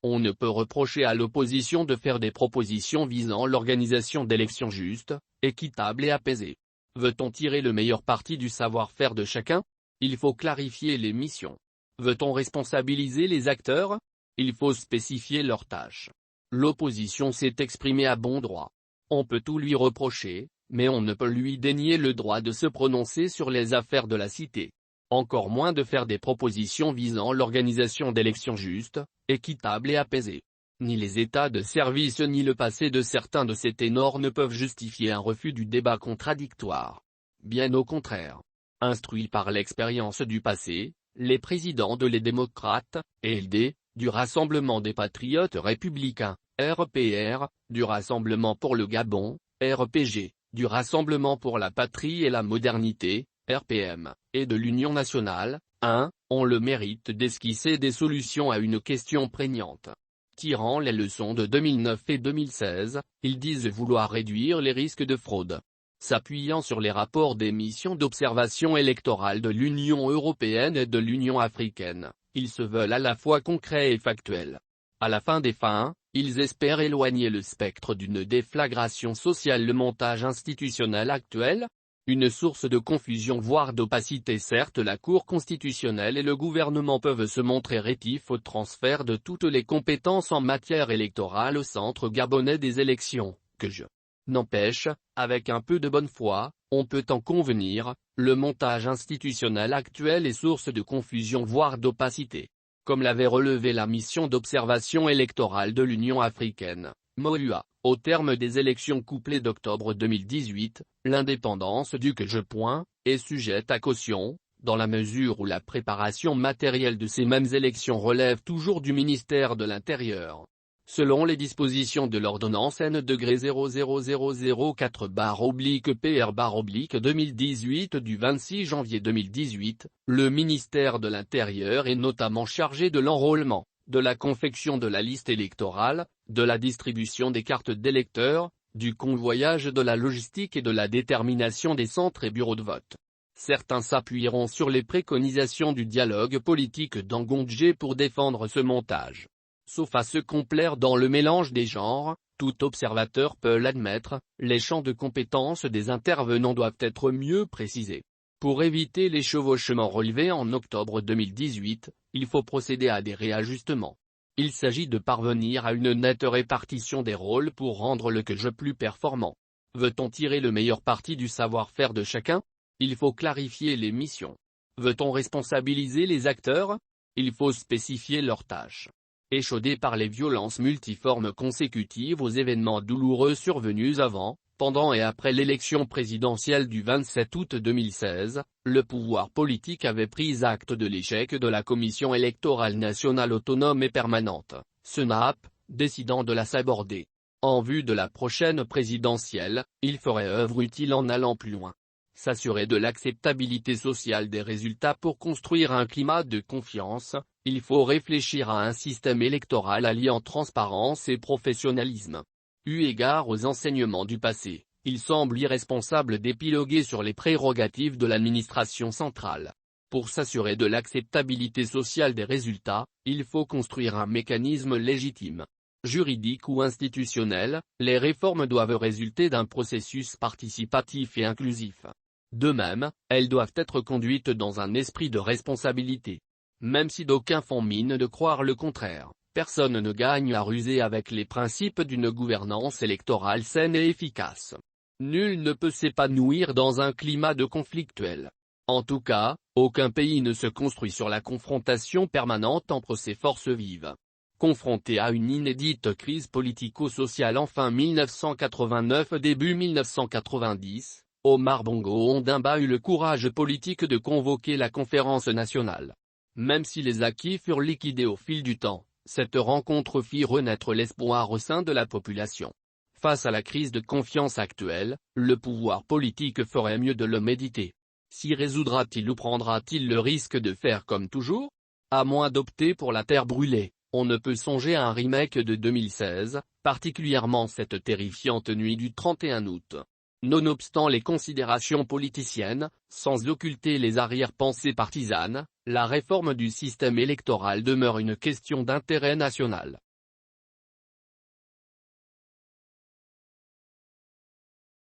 On ne peut reprocher à l'opposition de faire des propositions visant l'organisation d'élections justes, équitables et apaisées. Veut-on tirer le meilleur parti du savoir-faire de chacun? Il faut clarifier les missions. Veut-on responsabiliser les acteurs? Il faut spécifier leurs tâches. L'opposition s'est exprimée à bon droit. On peut tout lui reprocher, mais on ne peut lui dénier le droit de se prononcer sur les affaires de la cité. Encore moins de faire des propositions visant l'organisation d'élections justes, équitables et apaisées. Ni les états de service ni le passé de certains de ces ténors ne peuvent justifier un refus du débat contradictoire. Bien au contraire. Instruits par l'expérience du passé, les présidents de les démocrates, LD, du Rassemblement des patriotes républicains, RPR, du Rassemblement pour le Gabon, RPG, du Rassemblement pour la patrie et la modernité, RPM, et de l'Union nationale, ont le mérite d'esquisser des solutions à une question prégnante. Tirant les leçons de 2009 et 2016, ils disent vouloir réduire les risques de fraude. S'appuyant sur les rapports des missions d'observation électorale de l'Union européenne et de l'Union africaine, ils se veulent à la fois concrets et factuels. À la fin des fins, ils espèrent éloigner le spectre d'une déflagration sociale. Le montage institutionnel actuel, une source de confusion voire d'opacité. Certes, la Cour constitutionnelle et le gouvernement peuvent se montrer rétifs au transfert de toutes les compétences en matière électorale au centre gabonais des élections, N'empêche, avec un peu de bonne foi, on peut en convenir, le montage institutionnel actuel est source de confusion voire d'opacité. Comme l'avait relevé la mission d'observation électorale de l'Union africaine, MOUA, au terme des élections couplées d'octobre 2018, l'indépendance du est sujette à caution, dans la mesure où la préparation matérielle de ces mêmes élections relève toujours du ministère de l'Intérieur. Selon les dispositions de l'ordonnance N-00004/PR/2018 du 26 janvier 2018, le ministère de l'Intérieur est notamment chargé de l'enrôlement, de la confection de la liste électorale, de la distribution des cartes d'électeurs, du convoyage, de la logistique et de la détermination des centres et bureaux de vote. Certains s'appuieront sur les préconisations du dialogue politique d'Angondje pour défendre ce montage. Sauf à se complaire dans le mélange des genres, tout observateur peut l'admettre, les champs de compétences des intervenants doivent être mieux précisés. Pour éviter les chevauchements relevés en octobre 2018, il faut procéder à des réajustements. Il s'agit de parvenir à une nette répartition des rôles pour rendre le plus performant. Veut-on tirer le meilleur parti du savoir-faire de chacun? Il faut clarifier les missions. Veut-on responsabiliser les acteurs? Il faut spécifier leurs tâches. Échaudés par les violences multiformes consécutives aux événements douloureux survenus avant, pendant et après l'élection présidentielle du 27 août 2016, le pouvoir politique avait pris acte de l'échec de la Commission électorale nationale autonome et permanente, CENAP, décidant de la saborder. En vue de la prochaine présidentielle, il ferait œuvre utile en allant plus loin. S'assurer de l'acceptabilité sociale des résultats. Pour construire un climat de confiance, il faut réfléchir à un système électoral alliant transparence et professionnalisme. Eu égard aux enseignements du passé, il semble irresponsable d'épiloguer sur les prérogatives de l'administration centrale. Pour s'assurer de l'acceptabilité sociale des résultats, il faut construire un mécanisme légitime. Juridique ou institutionnel, les réformes doivent résulter d'un processus participatif et inclusif. De même, elles doivent être conduites dans un esprit de responsabilité. Même si d'aucuns font mine de croire le contraire, personne ne gagne à ruser avec les principes d'une gouvernance électorale saine et efficace. Nul ne peut s'épanouir dans un climat de conflictuel. En tout cas, aucun pays ne se construit sur la confrontation permanente entre ses forces vives. Confronté à une inédite crise politico-sociale en fin 1989 début 1990, Omar Bongo Ondimba eut le courage politique de convoquer la conférence nationale. Même si les acquis furent liquidés au fil du temps, cette rencontre fit renaître l'espoir au sein de la population. Face à la crise de confiance actuelle, le pouvoir politique ferait mieux de le méditer. S'y résoudra-t-il ou prendra-t-il le risque de faire comme toujours? À moins d'opter pour la terre brûlée, on ne peut songer à un remake de 2016, particulièrement cette terrifiante nuit du 31 août. Nonobstant les considérations politiciennes, sans occulter les arrière-pensées partisanes, la réforme du système électoral demeure une question d'intérêt national.